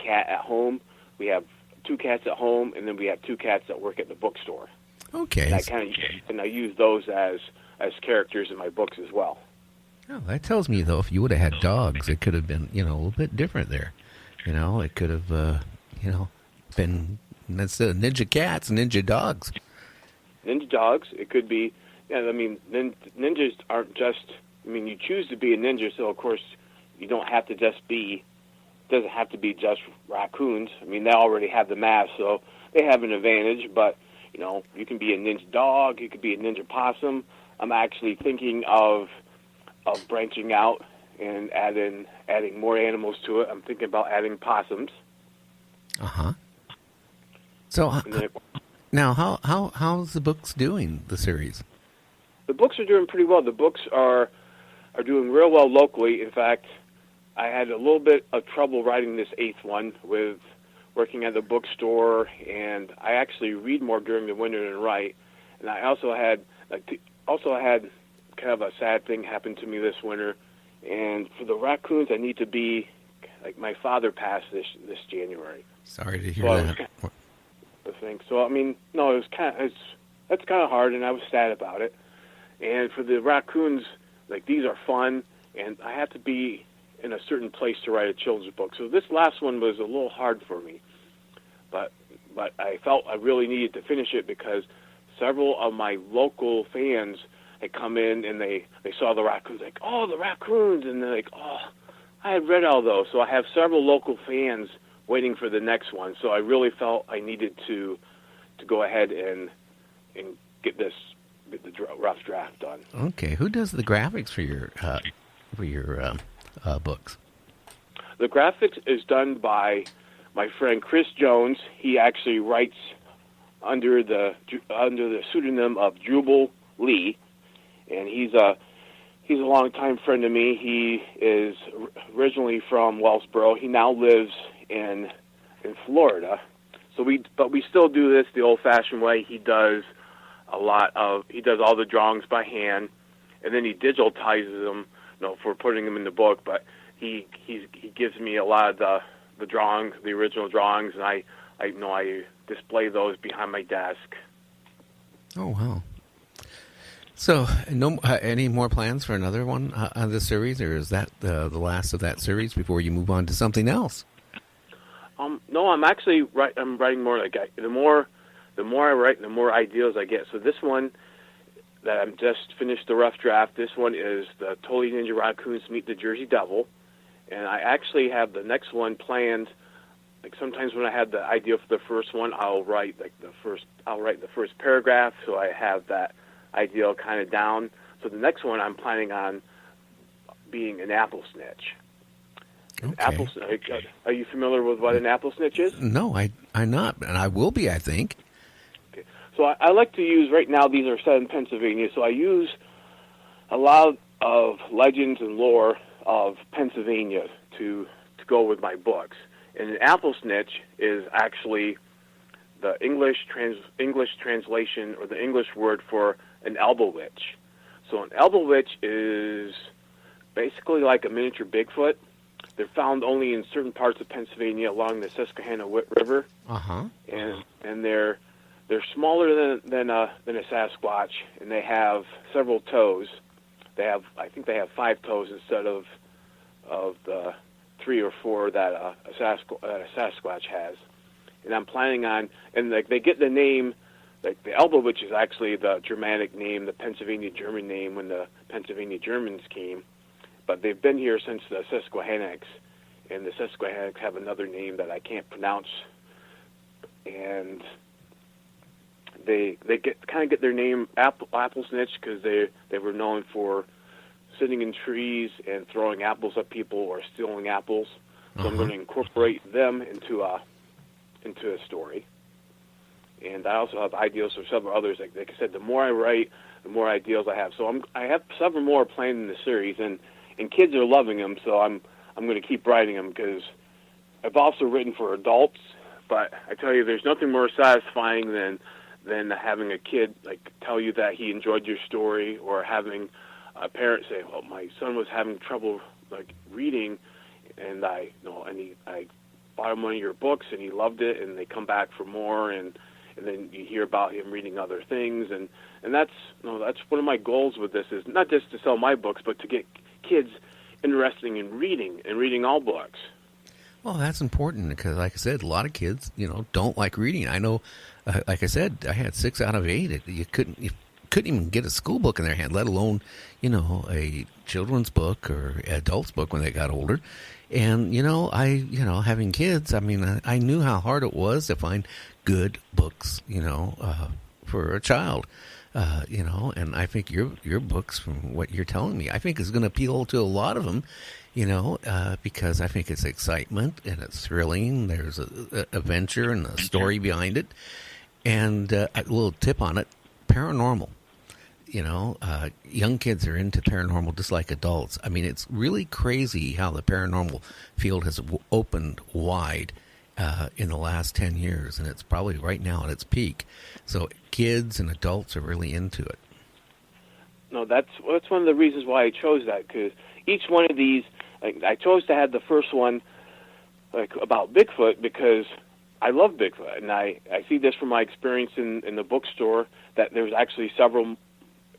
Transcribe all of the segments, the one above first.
cat at home. We have 2 cats at home, and then we have 2 cats that work at the bookstore. Okay. And I use those as characters in my books as well. Oh, that tells me, though, if you would have had dogs, it could have been, a little bit different there. It could have, been, instead of ninja cats, ninja dogs. Ninja dogs, it could be, ninjas aren't just, you choose to be a ninja, so of course you don't have to just be, doesn't have to be just raccoons. They already have the mask, so they have an advantage, but, you can be a ninja dog, you could be a ninja possum. I'm actually thinking of branching out and adding more animals to it. I'm thinking about adding possums. Uh-huh. So now, how's the books doing, the series? The books are doing pretty well. The books are doing real well locally. In fact, I had a little bit of trouble writing this 8th one with working at the bookstore, and I actually read more during the winter than write. And I also had kind of a sad thing happen to me this winter. And for the raccoons, I need to be my father passed this January. Sorry to hear that. The thing. So no, that's kind of hard, and I was sad about it. And for the raccoons, these are fun, and I have to be in a certain place to write a children's book. So this last one was a little hard for me, but I felt I really needed to finish it because several of my local fans had come in and they saw the raccoons, oh, the raccoons, and they're oh, I had read all those. So I have several local fans waiting for the next one. So I really felt I needed to go ahead and get the rough draft done. Okay, who does the graphics for your books? The graphics is done by my friend Chris Jones. He actually writes under the pseudonym of Jubal Lee, and he's a longtime friend of me. He is originally from Wellsboro. He now lives in Florida. But we still do this the old-fashioned way. He does all the drawings by hand, and then he digitizes them, for putting them in the book. But he gives me a lot of the drawings, the original drawings, and I display those behind my desk. Oh wow! So, no, any more plans for another one on the series, or is that the last of that series before you move on to something else? No, I'm actually I'm writing more. The more I write, the more ideas I get. So this one that I'm just finished the rough draft. This one is the Totally Ninja Raccoons Meet the Jersey Devil, and I actually have the next one planned. Sometimes when I have the idea for the first one, I'll write the first paragraph, so I have that idea kind of down. So the next one I'm planning on being an apple snitch. Okay. Are you familiar with what an apple snitch is? No, I'm not, and I will be, I think. Okay. So I like to use, right now these are set in Pennsylvania, so I use a lot of legends and lore of Pennsylvania to go with my books. And an apple snitch is actually the English translation, or the English word for an elbow witch. So an elbow witch is basically like a miniature Bigfoot. They're found only in certain parts of Pennsylvania along the Susquehanna River. Uh-huh. And they're smaller than a Sasquatch, and they have several toes. I think they have 5 toes instead of the 3 or 4 that a Sasquatch has. And I'm planning on, and they get the name, the elbow witch is actually the Germanic name, the Pennsylvania German name when the Pennsylvania Germans came. But they've been here since the Susquehannocks, and the Susquehannocks have another name that I can't pronounce. And they get their name apple snitch because they were known for sitting in trees and throwing apples at people or stealing apples. So I'm going to incorporate them into a story. And I also have ideas for several others. Like I said, the more I write, the more ideas I have. So I have several more planned in the series, and kids are loving them. So I'm going to keep writing them because I've also written for adults. But I tell you, there's nothing more satisfying than having a kid tell you that he enjoyed your story, or having a parent say, "Well, my son was having trouble reading, and I bought him one of your books and he loved it, and they come back for more, and then you hear about him reading other things, and that's that's one of my goals with this, is not just to sell my books, but to get kids interested in reading all books. Well, that's important because, like I said, a lot of kids, don't like reading. I know, like I said, I had 6 out of 8. You couldn't even get a school book in their hand, let alone, a children's book or adult's book when they got older. And, having kids, I mean, I knew how hard it was to find good books, for a child, and I think your books, from what you're telling me, I think is going to appeal to a lot of them, because I think it's excitement and it's thrilling. There's a adventure and a story behind it. And a little tip on it, paranormal. Young kids are into paranormal just like adults. I mean, it's really crazy how the paranormal field has opened wide in the last 10 years, and it's probably right now at its peak. So kids and adults are really into it. No, that's one of the reasons why I chose that, because each one of these, I chose to have the first one about Bigfoot because I love Bigfoot, and I see this from my experience in the bookstore, that there's actually several.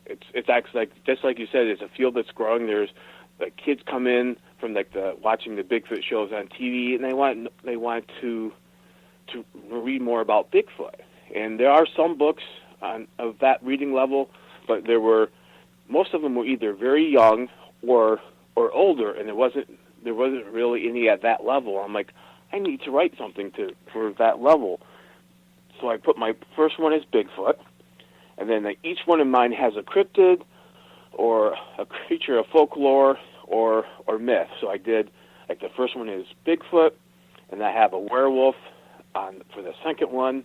It's actually just like you said, it's a field that's growing. There's kids come in from watching the Bigfoot shows on TV, and they want to read more about Bigfoot. And there are some books of that reading level, but most of them were either very young or older, and there wasn't really any at that level. I'm like, I need to write something for that level. So I put my first one as Bigfoot, and then each one of mine has a cryptid or a creature of folklore or myth. So I did, the first one is Bigfoot, and I have a werewolf for the second one.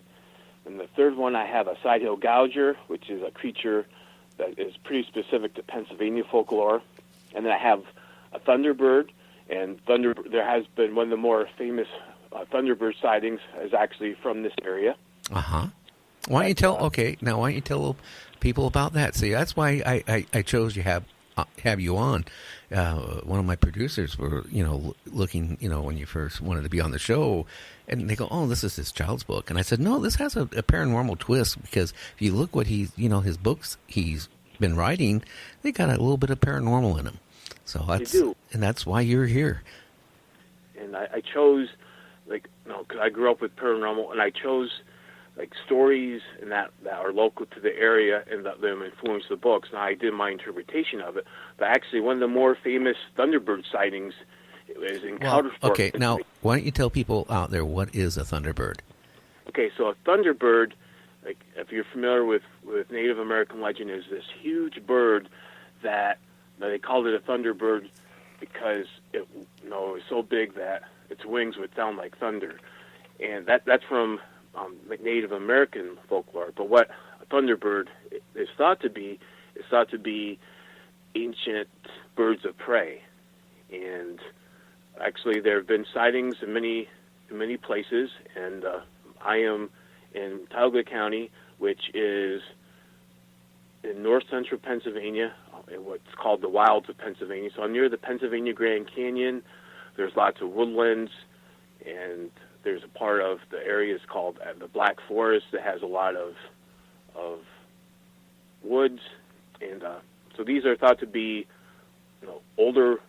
And the third one, I have a side-hill gouger, which is a creature that is pretty specific to Pennsylvania folklore. And then I have a thunderbird, and there has been one of the more famous thunderbird sightings is actually from this area. Uh-huh. Why don't you tell people about that? See, that's why I chose to have you on. One of my producers were, looking, when you first wanted to be on the show, and they go, "Oh, this is his child's book." And I said, "No, this has a paranormal twist, because if you look what his books he's been writing, they got a little bit of paranormal in them." So that's why you're here. And I chose, because I grew up with paranormal, and I chose stories and that are local to the area and that them influence the books. And I did my interpretation of it. But actually, one of the more famous Thunderbird sightings is in Countersport. Okay, now why don't you tell people out there what is a Thunderbird? Okay, so a Thunderbird, if you're familiar with Native American legend, is this huge bird that they called it a Thunderbird because it was so big that its wings would sound like thunder, and that's from Native American folklore. But what a thunderbird is thought to be ancient birds of prey. And actually, there have been sightings in many places. And I am in Tioga County, which is in north central Pennsylvania, in what's called the wilds of Pennsylvania. So I'm near the Pennsylvania Grand Canyon. There's lots of woodlands, and there's a part of the area is called the Black Forest that has a lot of woods, and so these are thought to be older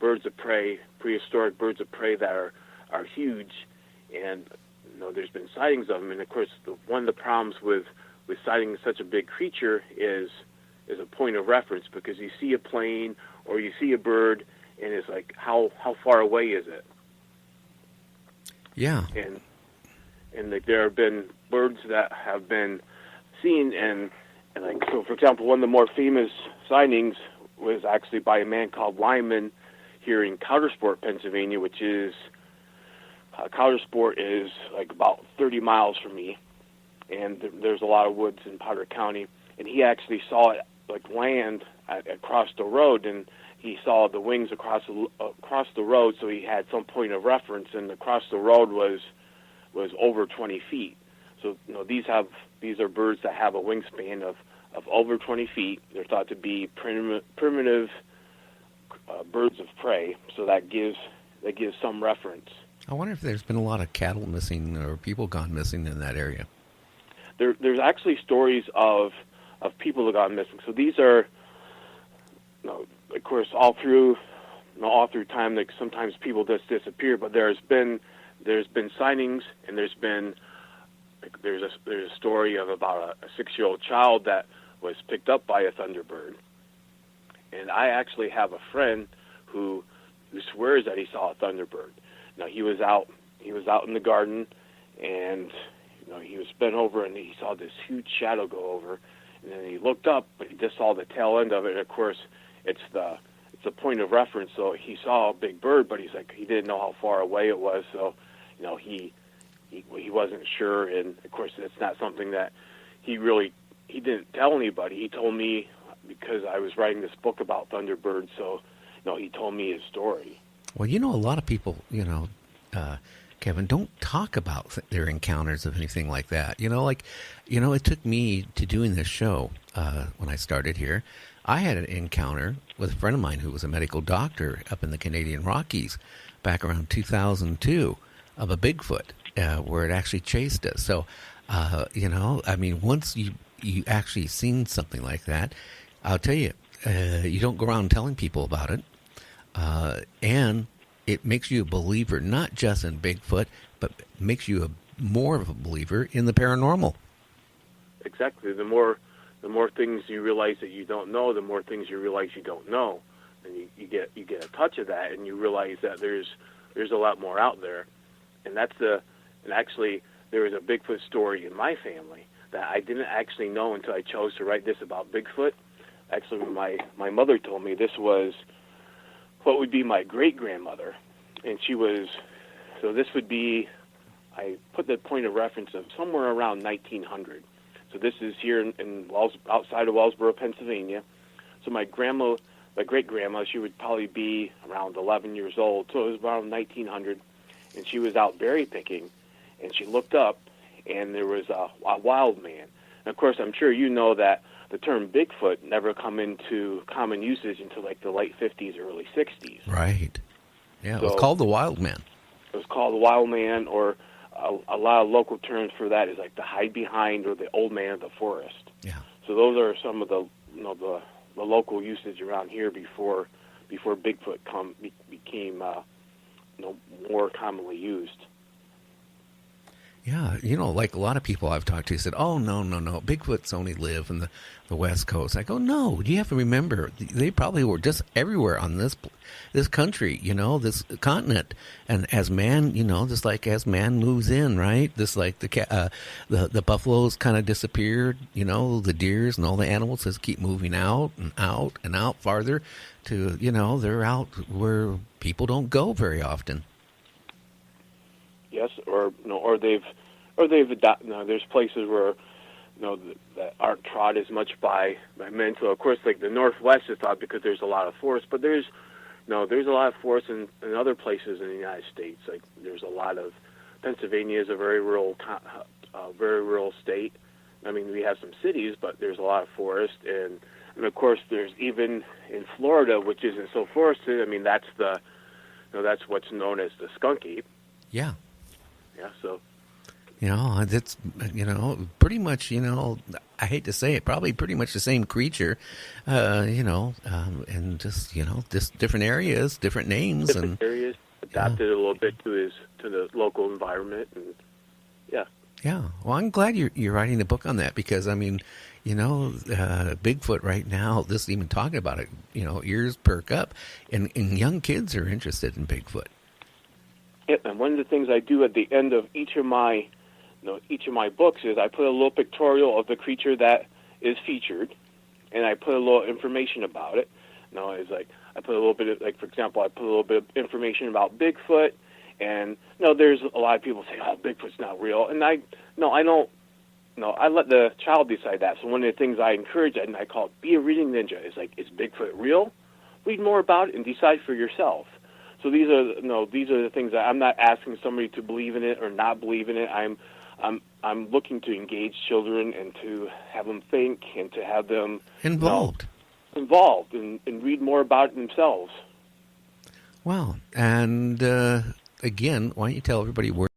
birds of prey, prehistoric birds of prey that are huge, and there's been sightings of them. And of course, one of the problems with sighting such a big creature is a point of reference, because you see a plane or you see a bird, and it's like how far away is it? Yeah. And there have been birds that have been seen, and so, for example, one of the more famous sightings was actually by a man called Lyman here in Countersport, Pennsylvania, which is Countersport is about 30 miles from me, and there's a lot of woods in Potter County, and he actually saw it land across the road, and he saw the wings across the road, so he had some point of reference, and across the road was over 20 feet. So these are birds that have a wingspan of over 20 feet. They're thought to be primitive birds of prey, so that gives some reference. I wonder if there's been a lot of cattle missing or people gone missing in that area. There's actually stories of people that gone missing. So these are, of course, all through time. Like sometimes people just disappear, but there's been sightings, and there's a story of about a 6-year-old child that was picked up by a thunderbird. And I actually have a friend who swears that he saw a thunderbird. Now he was out in the garden, and he was bent over, and he saw this huge shadow go over, and then he looked up, but he just saw the tail end of it. And of course, it's the point of reference. So he saw a big bird, but he didn't know how far away it was. So he wasn't sure, and of course, it's not something that he didn't tell anybody. He told me because I was writing this book about thunderbirds. So he told me his story. Well, a lot of people, Kevin, don't talk about their encounters of anything like that. It took me to doing this show when I started here. I had an encounter with a friend of mine who was a medical doctor up in the Canadian Rockies back around 2002 of a Bigfoot where it actually chased us. So, once you actually seen something like that, I'll tell you, you don't go around telling people about it. And it makes you a believer, not just in Bigfoot, but makes you more of a believer in the paranormal. Exactly. The more things you realize that you don't know, the more things you realize you don't know, and you get a touch of that, and you realize that there's a lot more out there, and actually there was a Bigfoot story in my family that I didn't actually know until I chose to write this about Bigfoot. Actually, my mother told me this was what would be my great-grandmother, and this would be, I put the point of reference of somewhere around 1900. So this is here in outside of Wellsboro, Pennsylvania. So my great-grandma, she would probably be around 11 years old, so it was around 1900, and she was out berry picking, and she looked up, and there was a wild man. And of course, I'm sure you know that the term Bigfoot never come into common usage until like the late 50s, early 60s. Right. Yeah, it was called the wild man. It was called the wild man, or a lot of local terms for that is like the hide behind or the old man of the forest. Yeah. So those are some of the the local usage around here before Bigfoot became more commonly used. Yeah, like a lot of people I've talked to said, oh, no, Bigfoots only live in the West Coast. I go, no, you have to remember, they probably were just everywhere on this country, this continent. And as man, just like as man moves in, right? Just like the buffaloes kind of disappeared, the deers and all the animals just keep moving out and out and out farther to, they're out where people don't go very often. Yes, or they've adopted. There's places where that aren't trod as much by men. So of course, like the Northwest is thought because there's a lot of forest, but there's a lot of forest in other places in the United States. Like there's a lot of Pennsylvania is a very rural state. I mean, we have some cities, but there's a lot of forest, and of course there's even in Florida, which isn't so forested. I mean, that's that's what's known as the skunk ape. Yeah. Yeah, so. That's, pretty much, I hate to say it, probably pretty much the same creature, and just different areas, different names. Different areas, adapted a little bit to the local environment, and yeah. Yeah, well, I'm glad you're writing a book on that because, I mean, Bigfoot right now, just even talking about it, ears perk up, and young kids are interested in Bigfoot. Yeah, and one of the things I do at the end of each of my books is I put a little pictorial of the creature that is featured, and I put a little information about it. It's like I put a little bit of, like, for example, I put a little bit of information about Bigfoot, and there's a lot of people say, "Oh, Bigfoot's not real," and I don't. I let the child decide that. So one of the things I encourage, and I call it be a reading ninja, is like, is Bigfoot real? Read more about it and decide for yourself. So these are the things that I'm not asking somebody to believe in it or not believe in it. I'm looking to engage children and to have them think and to have them involved and read more about it themselves. Well, and again, why don't you tell everybody where